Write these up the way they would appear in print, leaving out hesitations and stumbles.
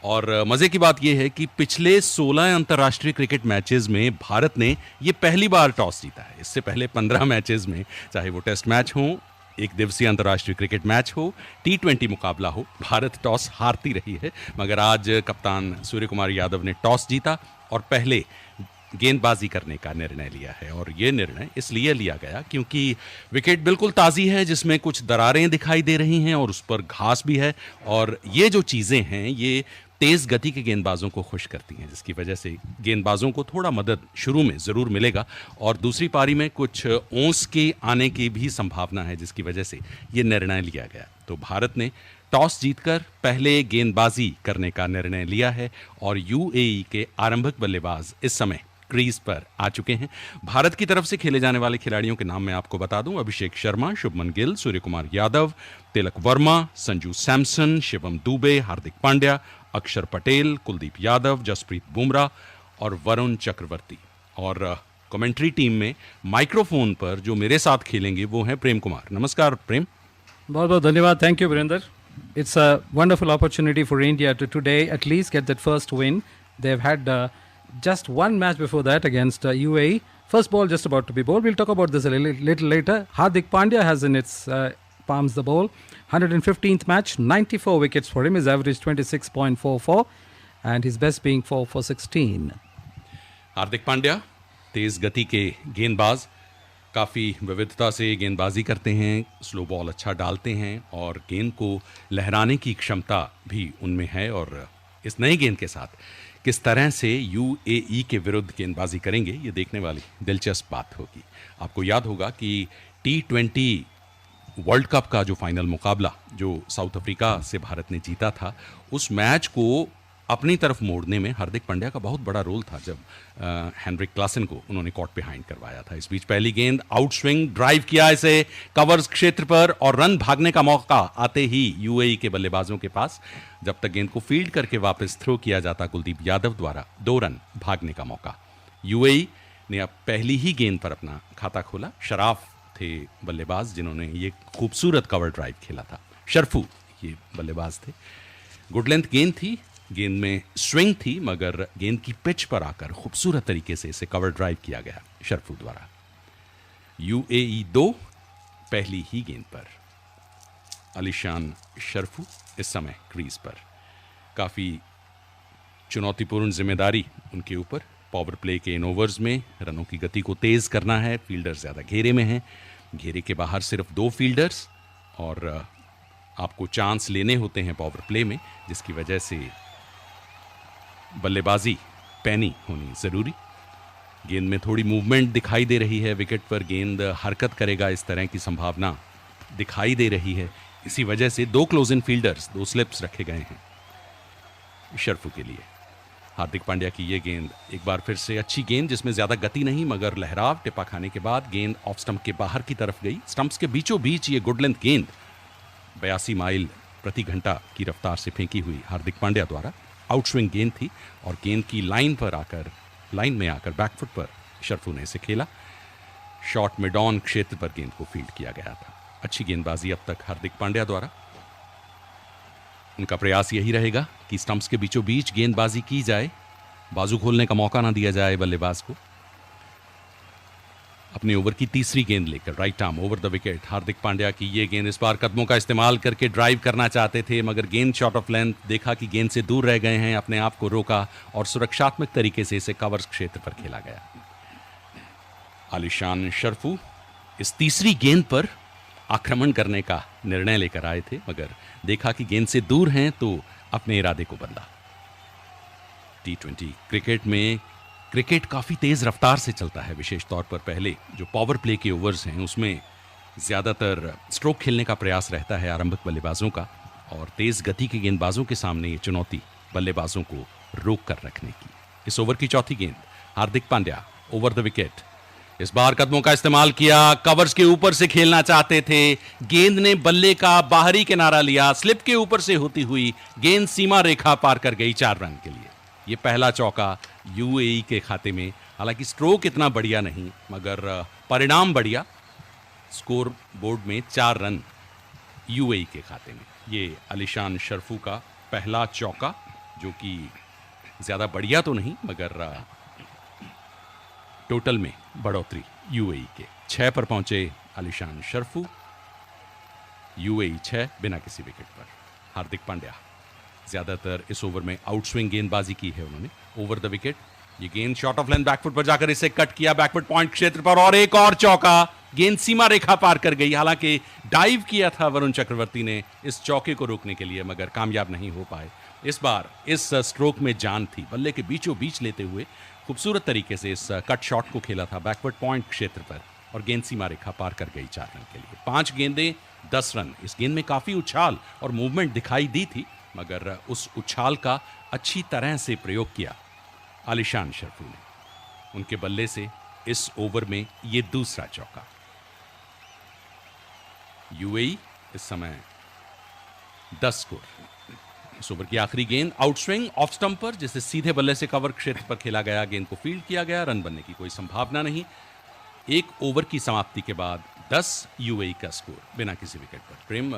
और मज़े की बात यह है कि पिछले 16 अंतर्राष्ट्रीय क्रिकेट मैचेस में भारत ने ये पहली बार टॉस जीता है। इससे पहले 15 मैचेस में, चाहे वो टेस्ट मैच हो, एक दिवसीय अंतर्राष्ट्रीय क्रिकेट मैच हो, T20 मुकाबला हो, भारत टॉस हारती रही है। मगर आज कप्तान सूर्य कुमार यादव ने टॉस जीता और पहले गेंदबाजी करने का निर्णय लिया है। और ये निर्णय इसलिए लिया गया क्योंकि विकेट बिल्कुल ताज़ी है, जिसमें कुछ दरारें दिखाई दे रही हैं और उस पर घास भी है। और ये जो चीज़ें हैं ये तेज़ गति के गेंदबाजों को खुश करती हैं, जिसकी वजह से गेंदबाजों को थोड़ा मदद शुरू में ज़रूर मिलेगा। और दूसरी पारी में कुछ ओस के आने की भी संभावना है, जिसकी वजह से ये निर्णय लिया गया। तो भारत ने टॉस जीतकर पहले गेंदबाजी करने का निर्णय लिया है और यूएई के आरंभिक बल्लेबाज इस समय क्रीज पर आ चुके हैं। भारत की तरफ से खेले जाने वाले खिलाड़ियों के नाम मैं आपको बता दूं: अभिषेक शर्मा, शुभमन गिल, सूर्य कुमार यादव, तिलक वर्मा, संजू सैमसन, शिवम दुबे, हार्दिक पांड्या, अक्षर पटेल, कुलदीप यादव, जसप्रीत बुमराह और वरुण चक्रवर्ती। और कमेंट्री टीम में माइक्रोफोन पर जो मेरे साथ खेलेंगे वो हैं प्रेम कुमार। नमस्कार प्रेम। बहुत बहुत धन्यवाद। Thank you Virendra. It's a wonderful opportunity for India to today at least get that first win. They've had just one match before that against UAE. First ball just about to be bowled. We'll talk about this a little later. Hardik Pandya has in its palms the ball. 115th match, 94 wickets for him. His average 26.44 and his best being 4 for 16. Hardik Pandya तेज गति के गेंदबाज, काफ़ी विविधता से गेंदबाजी करते हैं, slow ball अच्छा डालते हैं और गेंद को लहराने की क्षमता भी उनमें है। और इस नए गेंद के साथ किस तरह से यूएई के विरुद्ध गेंदबाजी करेंगे, ये देखने वाली दिलचस्प बात होगी। आपको याद होगा कि T20 वर्ल्ड कप का जो फाइनल मुकाबला जो साउथ अफ्रीका से भारत ने जीता था, उस मैच को अपनी तरफ मोड़ने में हार्दिक पांड्या का बहुत बड़ा रोल था, जब हेनरिक क्लासन को उन्होंने कॉट बिहाइंड करवाया था। इस बीच पहली गेंद आउट स्विंग ड्राइव किया इसे कवर्स क्षेत्र पर और रन भागने का मौका आते ही यूएई के बल्लेबाजों के पास, जब तक गेंद को फील्ड करके वापस थ्रो किया जाता कुलदीप यादव द्वारा 2 रन भागने का मौका। यूएई ने अब पहली ही गेंद पर अपना खाता खोला। शराफ थे बल्लेबाज जिन्होंने ये खूबसूरत कवर ड्राइव खेला था। शरफू ये बल्लेबाज थे। गुड लेंथ गेंद थी, गेंद में स्विंग थी, मगर गेंद की पिच पर आकर खूबसूरत तरीके से इसे कवर ड्राइव किया गया शरफू द्वारा। यूएई 2 पहली ही गेंद पर। अलीशान शरफू इस समय क्रीज पर। काफ़ी चुनौतीपूर्ण जिम्मेदारी उनके ऊपर। पावर प्ले के इन ओवर्स में रनों की गति को तेज़ करना है। फील्डर ज़्यादा घेरे में हैं, घेरे के बाहर सिर्फ 2 फील्डर्स और आपको चांस लेने होते हैं पावर प्ले में, जिसकी वजह से बल्लेबाजी पैनी होनी ज़रूरी। गेंद में थोड़ी मूवमेंट दिखाई दे रही है, विकेट पर गेंद हरकत करेगा इस तरह की संभावना दिखाई दे रही है। इसी वजह से 2 क्लोज इन फील्डर्स, 2 स्लिप्स रखे गए हैं शरफू के लिए। हार्दिक पांड्या की ये गेंद एक बार फिर से अच्छी गेंद, जिसमें ज़्यादा गति नहीं मगर लहराव। टिप्पा खाने के बाद गेंद ऑफ स्टंप के बाहर की तरफ गई। स्टंप्स के बीचों बीच ये गुड लेंथ गेंद 82 माइल प्रति घंटा की रफ्तार से फेंकी हुई हार्दिक पांड्या द्वारा आउट स्विंग गेंद थी और गेंद की लाइन में आकर बैकफुट पर शरफू ने इसे खेला। शॉर्ट मिड ऑन क्षेत्र पर गेंद को फील्ड किया गया था। अच्छी गेंदबाजी अब तक हार्दिक पांड्या द्वारा। उनका प्रयास यही रहेगा कि स्टंप्स के बीचों बीच गेंदबाजी की जाए, बाजू खोलने का मौका ना दिया जाए बल्लेबाज को। अपने ओवर की तीसरी गेंद लेकर right arm over the wicket Hardik Pandya की ये गेंद। इस बार कदमों का इस्तेमाल करके ड्राइव करना चाहते थे, मगर गेंद शॉर्ट ऑफ लेंथ, देखा कि गेंद से दूर रह गए हैं, अपने आप को रोका और सुरक्षात्मक तरीके से इसे कवर्स क्षेत्र पर खेला गया। आलिशान शरफू इस तीसरी गेंद पर आक्रमण करने का निर्णय लेकर आए थे, मगर देखा कि गेंद से दूर हैं तो अपने इरादे को बदला। T20 क्रिकेट में क्रिकेट काफ़ी तेज़ रफ्तार से चलता है, विशेष तौर पर पहले जो पावर प्ले के ओवर्स हैं उसमें ज़्यादातर स्ट्रोक खेलने का प्रयास रहता है आरंभिक बल्लेबाजों का, और तेज़ गति के गेंदबाजों के सामने ये चुनौती बल्लेबाजों को रोक कर रखने की। इस ओवर की चौथी गेंद Hardik Pandya over the wicket. इस बार कदमों का इस्तेमाल किया, कवर्स के ऊपर से खेलना चाहते थे, गेंद ने बल्ले का बाहरी किनारा लिया, स्लिप के ऊपर से होती हुई गेंद सीमा रेखा पार कर गई 4 रन के लिए। ये पहला चौका यूएई के खाते में। हालांकि स्ट्रोक इतना बढ़िया नहीं मगर परिणाम बढ़िया। स्कोर बोर्ड में 4 रन यूएई के खाते में। ये अलीशान शरफू का पहला चौका जो कि ज़्यादा बढ़िया तो नहीं, मगर टोटल में बढ़ोतरी यूएई के 6 पर पहुंचे आलिशान शरफू। यूएई 6 बिना किसी विकेट पर। हार्दिक पांड्या ज़्यादातर इस ओवर में आउटस्विंग गेंदबाजी की है उन्होंने ओवर द विकेट। ये गेंद शॉट ऑफ लेंथ बैकफुट पर जाकर इसे कट किया बैकफुट पॉइंट क्षेत्र पर, और एक और चौका। गेंद सीमा रेखा पार कर गई। हालांकि डाइव किया था वरुण चक्रवर्ती ने इस चौके को रोकने के लिए, मगर कामयाब नहीं हो पाए। इस बार इस स्ट्रोक में जान थी। बल्ले के बीचों बीच लेते हुए खूबसूरत तरीके से इस कट शॉट को खेला था बैकवर्ड पॉइंट क्षेत्र पर, और गेंद सीमा रेखा पार कर गई 4 रन के लिए। 5 गेंदें 10 रन। इस गेंद में काफी उछाल और मूवमेंट दिखाई दी थी, मगर उस उछाल का अच्छी तरह से प्रयोग किया आलिशान शरफू ने। उनके बल्ले से इस ओवर में ये दूसरा चौका। यूएई इस समय 10 स्कोर। इस ओवर की आखिरी गेंद आउटस्विंग ऑफ स्टंप पर, जिसे सीधे बल्ले से कवर क्षेत्र पर खेला गया। गेंद को फील्ड किया गया। रन बनने की कोई संभावना नहीं। एक ओवर की समाप्ति के बाद 10 यूएई का स्कोर बिना किसी विकेट पर। प्रेम,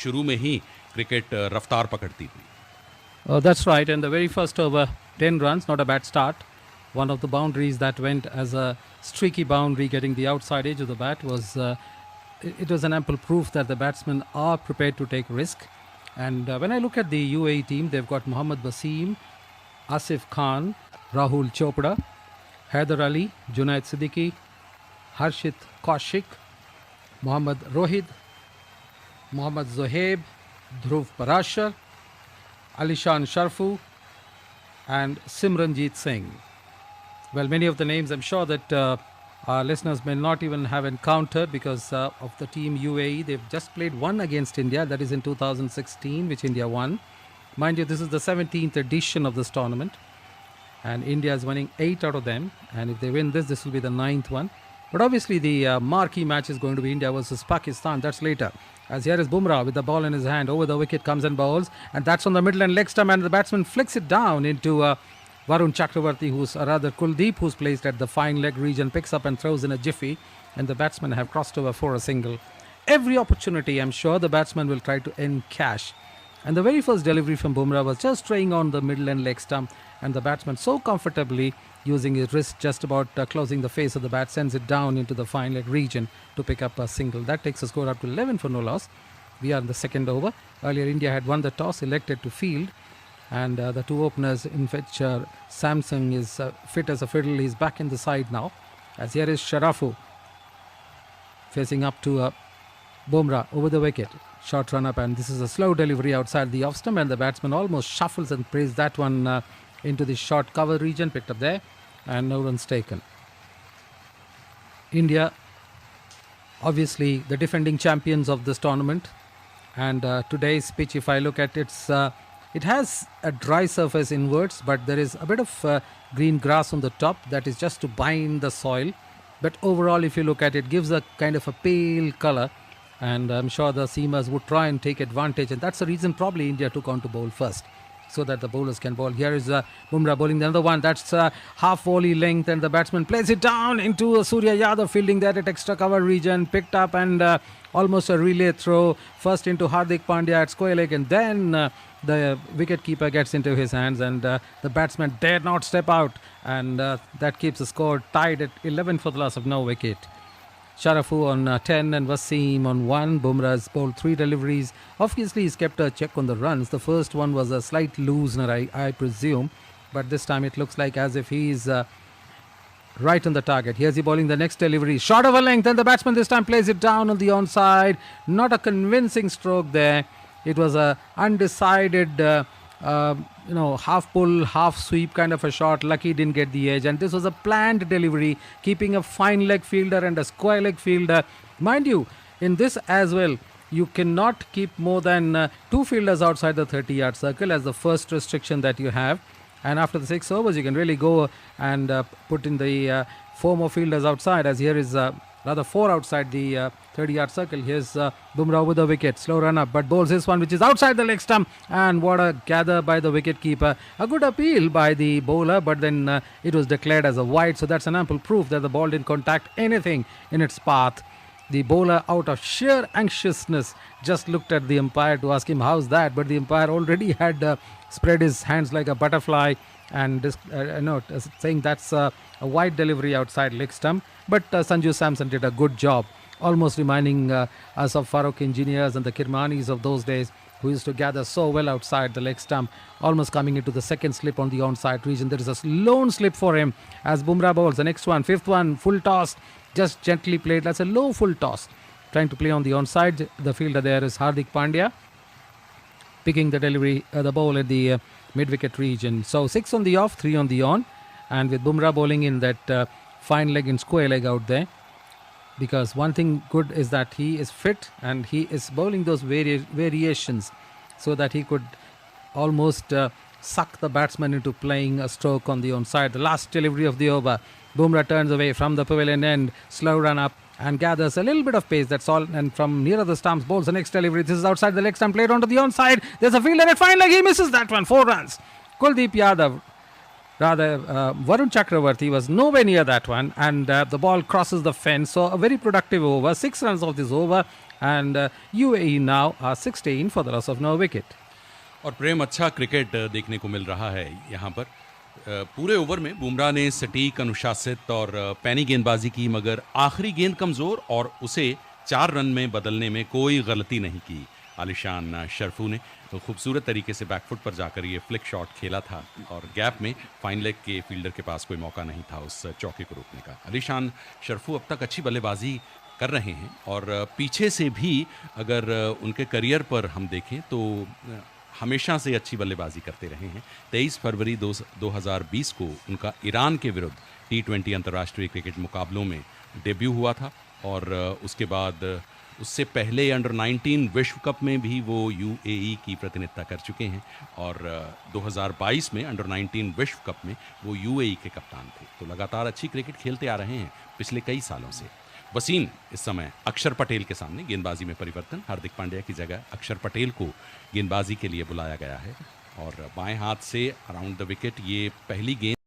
शुरू में ही क्रिकेट रफ्तार पकड़ती हुई। That's right. And the very first over, 10 runs, not a bad start. One of the boundaries that went as a streaky boundary, getting the outside edge of the bat, was it was an ample proof that the batsmen are prepared to take risk. And when I look at the UAE team, they've got Mohammad Wasim, Asif Khan, Rahul Chopra, Haider Ali, Junaid Siddiqui, Harshit Kaushik, Mohammad Rohit, Mohammad Zohaib, Dhruv Parashar, Alishan Sharfu, and Simranjeet Singh. Well, many of the names I'm sure that our listeners may not even have encountered because of the team UAE. They've just played one against India, that is in 2016, which India won. Mind you, this is the 17th edition of this tournament, and India is winning 8 out of them. And if they win this, this will be the 9th one. But obviously, the marquee match is going to be India versus Pakistan. That's later. As here is Bumrah with the ball in his hand. Over the wicket comes and bowls. And that's on the middle and leg stump. And the batsman flicks it down into Varun Chakravarti, or rather Kuldeep, who's placed at the fine leg region, picks up and throws in a jiffy. And the batsmen have crossed over for a single. Every opportunity, I'm sure, the batsman will try to encash. And the very first delivery from Bumrah was just straying on the middle and leg stump. And the batsman so comfortably, using his wrist just about closing the face of the bat, sends it down into the fine leg region to pick up a single. That takes the score up to 11 for no loss. We are in the second over. Earlier, India had won the toss, elected to field. And the two openers, in which Samsung is fit as a fiddle, he's back in the side now. As here is Sharafu facing up to Bumrah over the wicket. Short run up, and this is a slow delivery outside the off stump, and the batsman almost shuffles and plays that one into the short cover region, picked up there, and no runs taken. India, obviously the defending champions of this tournament, and today's pitch, if I look at it has a dry surface inwards, but there is a bit of green grass on the top that is just to bind the soil. But overall, if you look at it, gives a kind of a pale color, and I'm sure the seamers would try and take advantage, and that's the reason probably India took on to bowl first, so that the bowlers can bowl. Here is Bumrah bowling the other one. That's half volley length, and the batsman plays it down into Surya Yadav fielding there at extra cover region, picked up, and almost a relay throw first into Hardik Pandya at square leg, and then the wicket keeper gets into his hands, and the batsman dare not step out, and that keeps the score tied at 11 for the loss of no wicket. Sharafu on 10 and Wasim on 1. Bumrah's bowled 3 deliveries. Obviously, he's kept a check on the runs. The first one was a slight loosener, I presume. But this time it looks like as if he's right on the target. Here's he bowling the next delivery. Short of a length, and the batsman this time plays it down on the onside. Not a convincing stroke there. It was a undecided half pull, half sweep kind of a shot. Lucky didn't get the edge, and this was a planned delivery, keeping a fine leg fielder and a square leg fielder. Mind you, in this as well, you cannot keep more than 2 fielders outside the 30-yard circle as the first restriction that you have. And after the 6 overs, you can really go and put in the 4 more fielders outside, as here is rather 4 outside the 30-yard circle. Here's Bumrah with the wicket. Slow run up, but bowls this one, which is outside the leg stump. And what a gather by the wicket keeper. A good appeal by the bowler, but then it was declared as a wide. So that's an ample proof that the ball didn't contact anything in its path. The bowler, out of sheer anxiousness, just looked at the umpire to ask him how's that, but the umpire already had spread his hands like a butterfly and saying that's a wide delivery outside leg stump. But Sanju Samson did a good job, almost reminding us of Farooq engineers and the Kirmanis of those days, who used to gather so well outside the leg stump, almost coming into the second slip on the onside region. There is a lone slip for him as Bumrah bowls. The next one, fifth one, full toss, just gently played. That's a low full toss, trying to play on the onside. The fielder there is Hardik Pandya, picking the delivery, the ball at the mid-wicket region. So 6 on the off, 3 on the on, and with Bumrah bowling in that fine leg and square leg out there. Because one thing good is that he is fit and he is bowling those variations so that he could almost suck the batsman into playing a stroke on the onside. The last delivery of the over, Bumrah turns away from the pavilion end, slow run up and gathers a little bit of pace, that's all. And from nearer the stumps, bowls the next delivery. This is outside the leg stump, played onto the onside. There's a fielder at fine leg, he misses that one, 4 runs. Kuldeep Yadav, Varun Chakravarti was nowhere near that one, and the ball crosses the fence. So a very productive over, 6 runs of this over, and UAE now are 16 for the loss of no wicket. और प्रेम अच्छा cricket देखने को मिल रहा है यहाँ पर। पूरे over में बुमराह ने सटीक, अनुशासित और पैनी गेंदबाजी की, मगर आखिरी गेंद कमज़ोर और उसे 4 रन में बदलने में कोई गलती नहीं की। आलिशान शरफू ने तो खूबसूरत तरीके से बैकफुट पर जाकर ये फ्लिक शॉट खेला था और गैप में फाइन लेग के फील्डर के पास कोई मौका नहीं था उस चौके को रोकने का। आलिशान शरफू अब तक अच्छी बल्लेबाजी कर रहे हैं और पीछे से भी अगर उनके करियर पर हम देखें तो हमेशा से अच्छी बल्लेबाजी करते रहे हैं। 23 फरवरी 2020 को उनका ईरान के विरुद्ध T20 अंतर्राष्ट्रीय क्रिकेट मुकाबलों में डेब्यू हुआ था और उसके बाद उससे पहले अंडर 19 विश्व कप में भी वो UAE की प्रतिनिधित्व कर चुके हैं और 2022 में अंडर 19 विश्व कप में वो UAE के कप्तान थे। तो लगातार अच्छी क्रिकेट खेलते आ रहे हैं पिछले कई सालों से। वसीम इस समय अक्षर पटेल के सामने, गेंदबाजी में परिवर्तन, हार्दिक पांड्या की जगह अक्षर पटेल को गेंदबाजी के लिए बुलाया गया है और बाएं हाथ से अराउंड द विकेट ये पहली गेंद